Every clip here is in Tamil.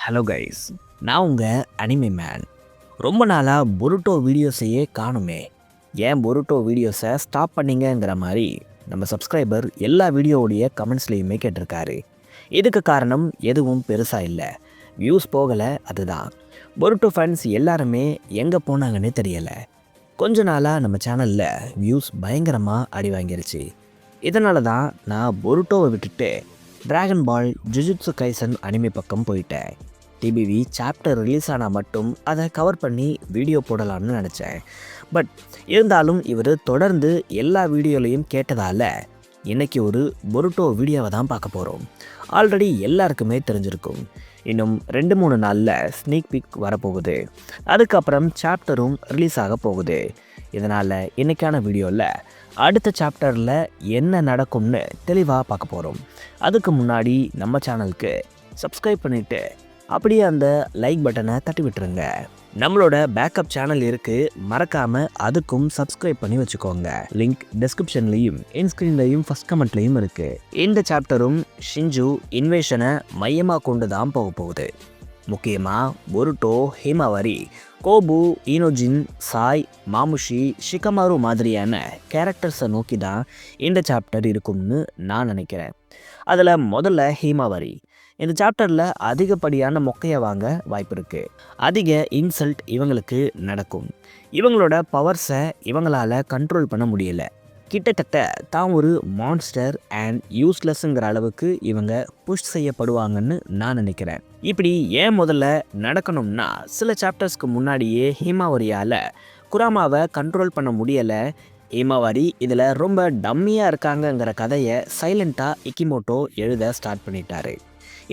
ஹலோ கைஸ், நான் உங்கள் அனிமே மேன். ரொம்ப நாளாக பொருட்டோ வீடியோஸையே காணுமே, ஏன் பொருட்டோ வீடியோஸை ஸ்டாப் பண்ணீங்கங்கிற மாதிரி நம்ம சப்ஸ்கிரைபர் எல்லா வீடியோவுடைய கமெண்ட்ஸ்லேயுமே கேட்டிருக்காரு. இதுக்கு காரணம் எதுவும் பெருசாக இல்லை, வியூஸ் போகலை, அதுதான். பொருட்டோ ஃபேன்ஸ் எல்லாருமே எங்கே போனாங்கன்னே தெரியலை. கொஞ்ச நாளாக நம்ம சேனலில் வியூஸ் பயங்கரமாக அடி வாங்கிருச்சு. இதனால தான் நான் பொருட்டோவை விட்டுட்டு டிராகன் பால் ஜுஜுட்சு கைசன் அனிமே பக்கம் போயிட்டேன். டிபிவி சாப்டர் ரிலீஸ் ஆனால் மட்டும் அதை கவர் பண்ணி வீடியோ போடலான்னு நினச்சேன். பட் இருந்தாலும் இவர் தொடர்ந்து எல்லா வீடியோலையும் கேட்டதால் இன்றைக்கி ஒரு பொருட்டோ வீடியோவை தான் பார்க்க போகிறோம். ஆல்ரெடி எல்லாருக்குமே தெரிஞ்சிருக்கும், இன்னும் 2-3 நாளில் ஸ்னீக் பிக் வரப்போகுது. அதுக்கப்புறம் சாப்டரும் ரிலீஸ் ஆக போகுது. இதனால் இன்றைக்கான வீடியோவில் அடுத்த சாப்டரில் என்ன நடக்கும்னு தெளிவாக பார்க்க போகிறோம். அதுக்கு முன்னாடி நம்ம சேனலுக்கு சப்ஸ்கிரைப் பண்ணிவிட்டு அப்படியே அந்த லைக் பட்டனை தட்டி விட்டுருங்க. நம்மளோட பேக்கப் சேனல் இருக்குது, மறக்காமல் அதுக்கும் சப்ஸ்கிரைப் பண்ணி வச்சுக்கோங்க. லிங்க் டிஸ்கிரிப்ஷன்லேயும் இன்ஸ்க்ரீன்லேயும் ஃபஸ்ட் கமெண்ட்லேயும் இருக்குது. இந்த சாப்டரும் ஷின்ஜு இன்வேஷனை மையமாக கொண்டு தான் போக போகுது. முக்கியமாக பொருட்டோ, ஹிமாவாரி, கோபு, ஈனோஜின், சாய், மாமுஷி, ஷிகமாரு மாதிரியான கேரக்டர்ஸை நோக்கி தான் இந்த சாப்டர் இருக்கும்னு நான் நினைக்கிறேன். அதில் முதல்ல ஹிமாவாரி. இந்த சாப்டரில் அதிகப்படியான மொக்கையை வாங்க வாய்ப்பு இருக்குது. அதிக இன்சல்ட் இவங்களுக்கு நடக்கும். இவங்களோட பவர்ஸை இவங்களால் கண்ட்ரோல் பண்ண முடியலை. கிட்டத்தட்ட தான் ஒரு மான்ஸ்டர் அண்ட் யூஸ்லெஸ்ஸுங்கிற அளவுக்கு இவங்க புஷ் செய்யப்படுவாங்கன்னு நான் நினைக்கிறேன். இப்படி ஏன் முதல்ல நடக்கணும்னா, சில சாப்டர்ஸ்க்கு முன்னாடியே ஹிமாவாரியால் குராமாவை கண்ட்ரோல் பண்ண முடியலை. ஹிமாவாரி இதில் ரொம்ப டம்மியாக இருக்காங்கங்கிற கதையை சைலண்ட்டாக இக்கிமோட்டோ எழுத ஸ்டார்ட் பண்ணிட்டாரு.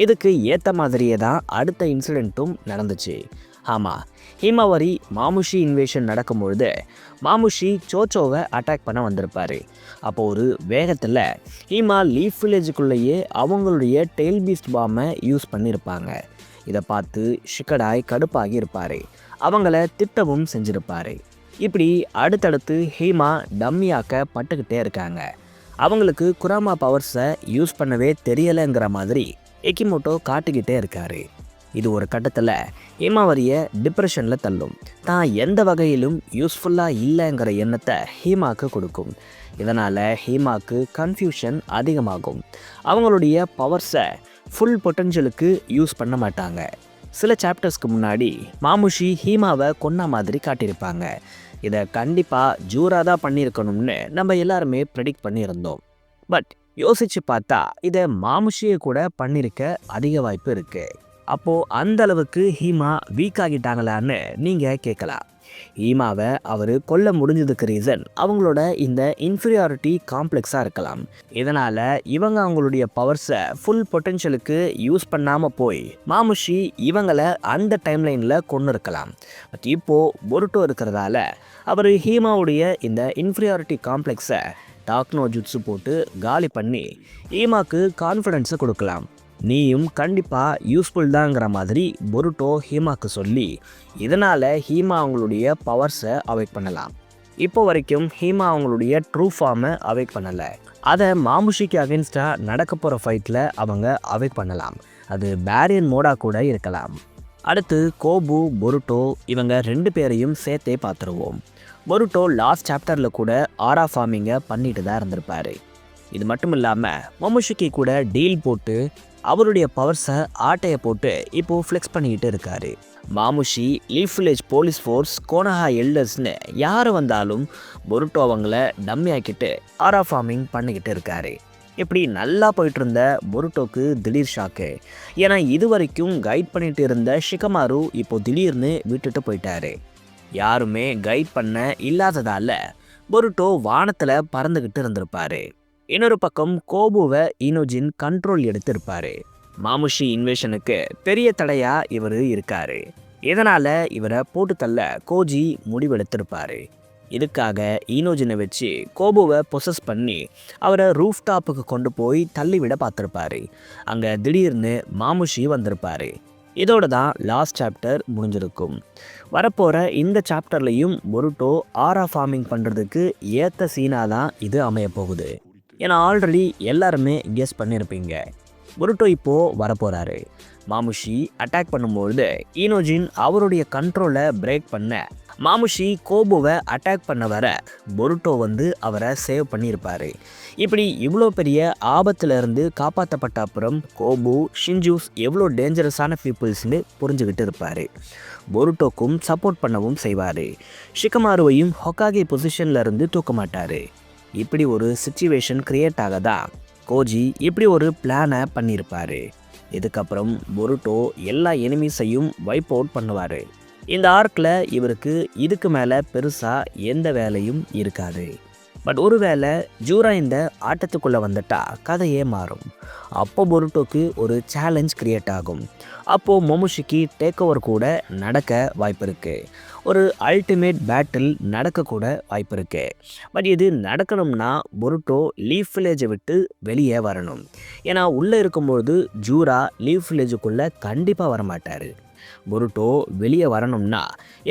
இதுக்கு ஏற்ற மாதிரியே தான் அடுத்த இன்சிடெண்ட்டும் நடந்துச்சு. ஆமாம், ஹிமாவாரி மாமுஷி இன்வேஷன் நடக்கும்பொழுது மாமுஷி சோச்சோவை அட்டாக் பண்ண வந்திருப்பார். அப்போது ஒரு வேகத்தில் ஹீமா லீஃப் வில்லேஜுக்குள்ளேயே அவங்களுடைய டெயில் பீஸ்ட் பாமை யூஸ் பண்ணியிருப்பாங்க. இதை பார்த்து ஷிகடாய் கடுப்பாகி இருப்பார். அவங்கள திட்டவும் செஞ்சுருப்பார். இப்படி அடுத்தடுத்து ஹீமா டம்மியாக்க பட்டுக்கிட்டே இருக்காங்க. அவங்களுக்கு குராமா பவர்ஸை யூஸ் பண்ணவே தெரியலைங்கிற மாதிரி எக்கிமோட்டோ காட்டிக்கிட்டே இருக்காரு. இது ஒரு கட்டத்தில் ஹீமாவாரியை டிப்ரெஷனில் தள்ளும். தான் எந்த வகையிலும் யூஸ்ஃபுல்லாக இல்லைங்கிற எண்ணத்தை ஹீமாவுக்கு கொடுக்கும். இதனால் ஹீமாவுக்கு கன்ஃபியூஷன் அதிகமாகும். அவங்களுடைய பவர்ஸை ஃபுல் பொட்டன்ஷியலுக்கு யூஸ் பண்ண மாட்டாங்க. சில சாப்டர்ஸ்க்கு முன்னாடி மாமுஷி ஹீமாவை கொன்ன மாதிரி காட்டியிருப்பாங்க. இதை கண்டிப்பாக ஜூரா தான் பண்ணியிருக்கணும்னு நம்ம எல்லாருமே ப்ரெடிக்ட் பண்ணியிருந்தோம். பட் யோசித்து பார்த்தா இதை மாமுஷியை கூட பண்ணியிருக்க அதிக வாய்ப்பு இருக்குது. அப்போது அந்த அளவுக்கு ஹீமா வீக் ஆகிட்டாங்களான்னு நீங்கள் கேட்கலாம். ஹீமாவை அவர் கொல்ல முடிஞ்சதுக்கு ரீசன் அவங்களோட இந்த இன்ஃபீரியாரிட்டி காம்ப்ளெக்ஸாக இருக்கலாம். இதனால் இவங்க அவங்களுடைய பவர்ஸை ஃபுல் பொட்டென்ஷியலுக்கு யூஸ் பண்ணாமல் போய் மாமுஷி இவங்களை அந்த டைம்லைனில் கொண்டு இருக்கலாம். பட் இப்போது பொருட்டோ இருக்கிறதால அவர் ஹீமாவுடைய இந்த இன்ஃபீரியாரிட்டி காம்ப்ளெக்ஸை டாக்னோ ஜுட்ஸு போட்டு காலி பண்ணி ஹீமாக்கு கான்ஃபிடென்ஸை கொடுக்கலாம். நீயும் கண்டிப்பாக யூஸ்ஃபுல் தாங்கிற மாதிரி பொருட்டோ ஹீமாக்கு சொல்லி இதனால் ஹீமா அவங்களுடைய பவர்ஸை அவேக் பண்ணலாம். இப்போ வரைக்கும் ஹீமா அவங்களுடைய ட்ரூ ஃபார்மை அவேக் பண்ணலை. அதை மாமுஷிக்கு அகென்ஸ்டாக நடக்க போகிற ஃபைட்டில் அவங்க அவேக் பண்ணலாம். அது பேரியன் மோடாக கூட இருக்கலாம். அடுத்து கோபு, பொருட்டோ இவங்க 2 பேரையும் சேர்த்தே பார்த்துருவோம். பொருட்டோ லாஸ்ட் சாப்டரில் கூட ஆரா ஃபார்மிங்கை பண்ணிட்டு தான் இருந்திருப்பார். இது மட்டும் இல்லாமல் மமுஷிக்கு கூட டீல் போட்டு அவருடைய பவர்ஸை ஆட்டையை போட்டு இப்போது ஃப்ளெக்ஸ் பண்ணிக்கிட்டு இருக்காரு. மாமுஷி, leaf village police force, Konoha எல்டர்ஸ்னு யார் வந்தாலும் பொருட்டோ அவங்கள டம்மி ஆக்கிட்டு ஆரா ஃபார்மிங் பண்ணிக்கிட்டு இருக்காரு. இப்படி நல்லா போயிட்டு இருந்த பொருட்டோக்கு திடீர் ஷாக்கு. ஏன்னா இது வரைக்கும் கைட் பண்ணிட்டு இருந்த ஷிகமாரு இப்போ திடீர்னு விட்டுட்டு போயிட்டாரு. யாருமே கைட் பண்ண இல்லாததால் பொருட்டோ வானத்தில் பறந்துக்கிட்டு இருந்திருப்பார். இன்னொரு பக்கம் கோபுவை ஈனோஜின் கண்ட்ரோல் எடுத்திருப்பார். மாமுஷி இன்வேஷனுக்கு பெரிய தடையாக இவர் இருக்கார். இதனால் இவரை போட்டு தள்ள கோஜி முடிவெடுத்திருப்பார். இதுக்காக ஈனோஜினை வச்சு கோபுவை பொசஸ் பண்ணி அவரை ரூஃப் டாப்புக்கு கொண்டு போய் தள்ளிவிட பார்த்துருப்பாரு. அங்கே திடீர்னு மாமுஷி வந்திருப்பார். இதோடு தான் லாஸ்ட் சாப்டர் முடிஞ்சிருக்கும். வரப்போகிற இந்த சாப்டர்லையும் பொருட்டோ ஆரா ஃபார்மிங் பண்ணுறதுக்கு ஏற்ற சீனாக தான் இது அமையப்போகுது. ஏன்னா ஆல்ரெடி எல்லாருமே கெஸ் பண்ணியிருப்பீங்க, பொருட்டோ இப்போது வரப்போகிறாரு. மாமுஷி அட்டாக் பண்ணும்பொழுது ஈனோஜின் அவருடைய கண்ட்ரோலை பிரேக் பண்ண மாமுஷி கோபுவை அட்டாக் பண்ண வர பொருட்டோ வந்து அவரை சேவ் பண்ணியிருப்பாரு. இப்படி இவ்வளோ பெரிய ஆபத்திலிருந்து காப்பாற்றப்பட்ட அப்புறம் கோபு ஷின்ஜூஸ் எவ்வளோ டேஞ்சரஸான பீப்புள்ஸ்னு புரிஞ்சுக்கிட்டு இருப்பார். பொருட்டோக்கும் சப்போர்ட் பண்ணவும் செய்வார். ஷிகமாருவையும் ஹொக்காகே பொசிஷனில் இருந்து தூக்க மாட்டார். இப்படி ஒரு சுச்சுவேஷன் கிரியேட் ஆகதான் கோஜி இப்படி ஒரு பிளானை பண்ணியிருப்பார். இதுக்கப்புறம் பொருட்டோ எல்லா எனிமீஸையும் வைப் அவுட் பண்ணுவார். இந்த ஆர்க்கில் இவருக்கு இதுக்கு மேலே பெருசாக எந்த வேலையும் இருக்காது. பட் ஒருவேளை ஜூரா இந்த ஆட்டத்துக்குள்ளே வந்துட்டா கதையே மாறும். அப்போ பொருட்டோக்கு ஒரு சேலஞ்ச் கிரியேட் ஆகும். அப்போது மொமுஷிக்கு டேக் ஓவர் கூட நடக்க வாய்ப்பு இருக்குது. ஒரு அல்டிமேட் பேட்டில் நடக்கக்கூட வாய்ப்பு இருக்குது. பட் இது நடக்கணும்னா பொருட்டோ லீஃப் வில்லேஜை விட்டு வெளியே வரணும். ஏன்னா உள்ளே இருக்கும்பொழுது ஜூரா லீஃப் வில்லேஜுக்குள்ளே கண்டிப்பாக வரமாட்டார். பொருட்டோ வெளியே வரணும்னா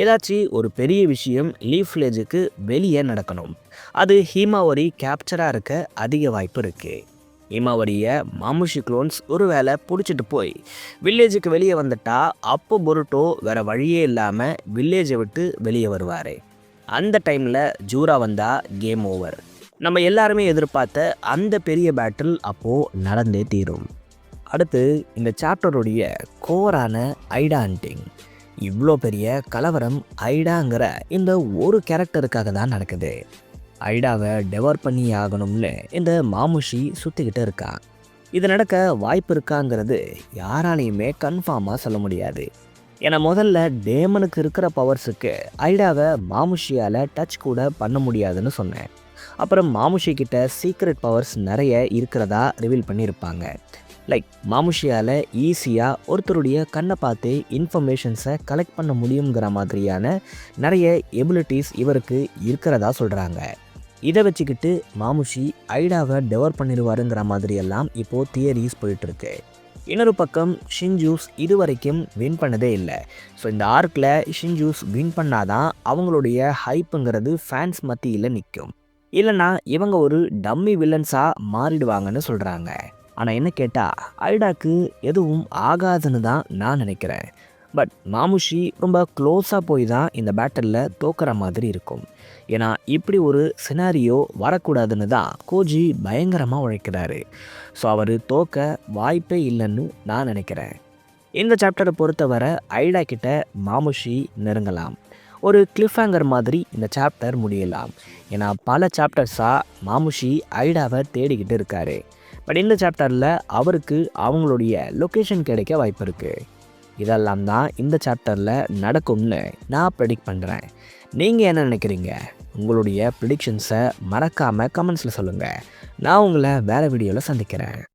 ஏதாச்சும் ஒரு பெரிய விஷயம் லீஃப் வில்லேஜுக்கு வெளியே நடக்கணும். அது ஹீமாவரி கேப்சராக இருக்க அதிக வாய்ப்பு இருக்குது. ஹீமாவரியை மாமுஷி க்ளோன்ஸ் ஒருவேளை பிடிச்சிட்டு போய் வில்லேஜுக்கு வெளியே வந்துட்டா அப்போ பொருட்டோ வேறு வழியே இல்லாமல் வில்லேஜை விட்டு வெளியே வருவார். அந்த டைமில் ஜூரா வந்தால் கேம் ஓவர். நம்ம எல்லாருமே எதிர்பார்த்த அந்த பெரிய பேட்டில் அப்போது நடந்தே தீரும். அடுத்து இந்த சாப்டருடைய கோரான ஐடா ஹண்டிங். இவ்வளோ பெரிய கலவரம் ஐடாங்கிற இந்த ஒரு கேரக்டருக்காக தான் நடக்குது. ஐடாவை டெவர் பண்ணி ஆகணும்னு இந்த மாமுஷி சுற்றிக்கிட்டு இருக்கான். இது நடக்க வாய்ப்பு இருக்காங்கிறது யாராலையுமே கன்ஃபார்மாக சொல்ல முடியாது. ஏன்னா முதல்ல டேமனுக்கு இருக்கிற பவர்ஸுக்கு ஐடாவை மாமுஷியால் டச் கூட பண்ண முடியாதுன்னு சொன்னேன். அப்புறம் மாமுஷி கிட்ட சீக்ரெட் பவர்ஸ் நிறைய இருக்கிறதா ரிவீல் பண்ணியிருப்பாங்க. லைக் மாமுஷியால் ஈஸியாக ஒருத்தருடைய கண்ணை பார்த்து இன்ஃபர்மேஷன்ஸை கலெக்ட் பண்ண முடியுங்கிற மாதிரியான நிறைய எபிலிட்டிஸ் இவருக்கு இருக்கிறதா சொல்கிறாங்க. இதை வச்சுக்கிட்டு மாமுஷி ஐடாவை டெவர் பண்ணிடுவாருங்கிற மாதிரியெல்லாம் இப்போது தியரிஸ் போயிட்டுருக்கு. இன்னொரு பக்கம் ஷின்ஜூஸ் இது வரைக்கும் வின் பண்ணதே இல்லை. ஸோ இந்த ஆர்க்கில் ஷின்ஜூஸ் வின் பண்ணாதான் அவங்களுடைய ஹைப்புங்கிறது ஃபேன்ஸ் மத்தியில் நிற்கும். இல்லைனா இவங்க ஒரு டம்மி வில்லன்ஸாக மாறிடுவாங்கன்னு சொல்கிறாங்க. ஆனால் என்ன கேட்டால் ஐடாக்கு எதுவும் ஆகாதுன்னு தான் நான் நினைக்கிறேன். பட் மாமுஷி ரொம்ப க்ளோஸாக போய் தான் இந்த பேட்டலில் தோக்கிற மாதிரி இருக்கும். ஏன்னா இப்படி ஒரு சினாரியோ வரக்கூடாதுன்னு தான் கோஜி பயங்கரமாக உழைக்கிறாரு. ஸோ அவர் தோக்க வாய்ப்பே இல்லைன்னு நான் நினைக்கிறேன். இந்த சாப்டரை பொறுத்தவரை ஐடா கிட்ட மாமுஷி நெருங்கலாம். ஒரு கிளிஃப்ஹேங்கர் மாதிரி இந்த சாப்டர் முடியலாம். ஏன்னா பல சாப்டர்ஸாக மாமுஷி ஐடாவை தேடிக்கிட்டு இருக்காரு. பட் இந்த சாப்டரில் அவருக்கு அவங்களுடைய லொக்கேஷன் கிடைக்க வாய்ப்பு இருக்குது. இதெல்லாம் தான் இந்த சாப்டரில் நடக்கும்னு நான் ப்ரெடிக்ட் பண்ணுறேன். நீங்கள் என்ன நினைக்கிறீங்க? உங்களுடைய ப்ரிடிக்ஷன்ஸை மறக்காமல் கமெண்ட்ஸில் சொல்லுங்கள். நான் உங்களை வேறு வீடியோவில் சந்திக்கிறேன்.